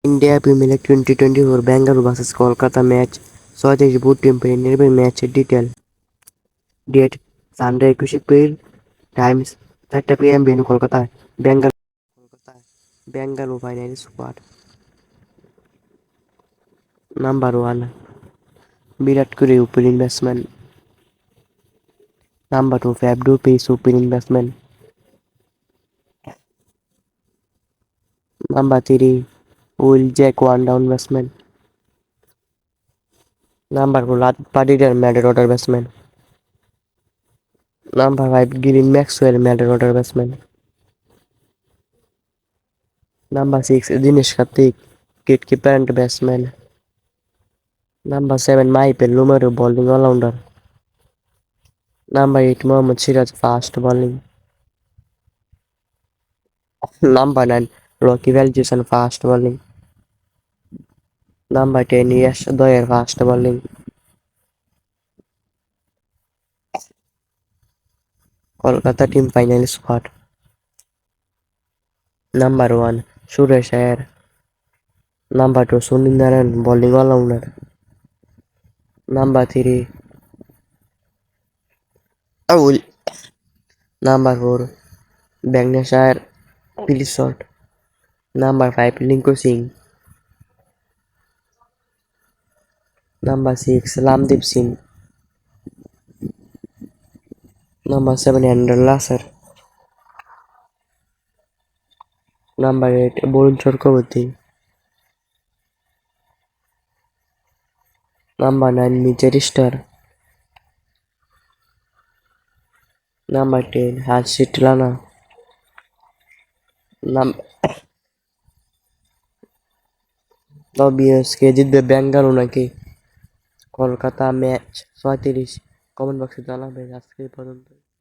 India premier league 2024 Bengaluru versus Kolkata match 36 বুট temporary নির্বাহী ম্যাচের detail date Sunday 21 April times 4টা PM ভেন্যু কলকাতায় Bengaluru final squad number 1 Virat Kohli opening batsman number 2 Faf du Plessis opening batsman number 3 Will Jack one down batsman number 4 Rajat Patidar middle order batsman number 5 Green Maxwell middle order batsman number 6 Dinesh Karthik wicketkeeper and batsman number 7 Michael লুমেরো bowling allrounder number 8 Mohammed Siraj fast bowling number 9 রকি ভ্যালজেসন fast bowling number 10 Yash Dayal fast bowling Kolkata team final squad number 1 Shreyas Iyer number 2 Sunil Narine bowling allrounder number 3 আউল number 4 Bagnesh Iyer Pilsort number 5 Rinku Singh number 6 Ramandeep Singh number 7 Andre Russell number 8 Varun Chakravarthy number 9 Mitchell Starc number 10 Harshit Rana কে জিতবে বেঙ্গালুরু নাকি Kolkata match 36 comment বক্সে জানাবেন আজকে এই পর্যন্ত।